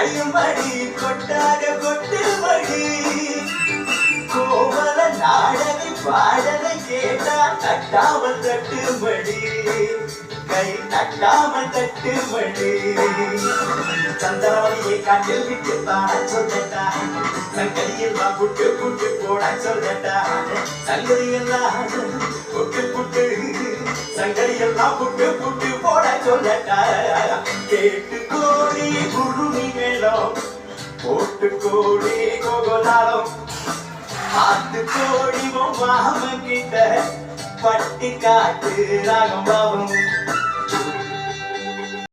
அடியும்படி கொட்டாக கொட்டுமடி கோவல நாடகை பாடலை கேட்டா தட்டாமல் தட்டுமடி கை தட்டாமல் தட்டுமடி சந்திரவதியை காட்டில் விட்டு பாட சொல்லட்டா சங்கரியெல்லாம் புட்டு புட்டு போட சொல்லட்டா சங்கரியெல்லாம் புட்டு புட்டு சங்கரியெல்லாம் புட்டு புட்டு போட சொல்லட்டா கேட்டு கோடி குருமி மேளம் போட்டு கோடி கோகோலாலம் ஆத்து கோடி மாம கிட்ட பட்டி காட்டு ராகம் பாவம்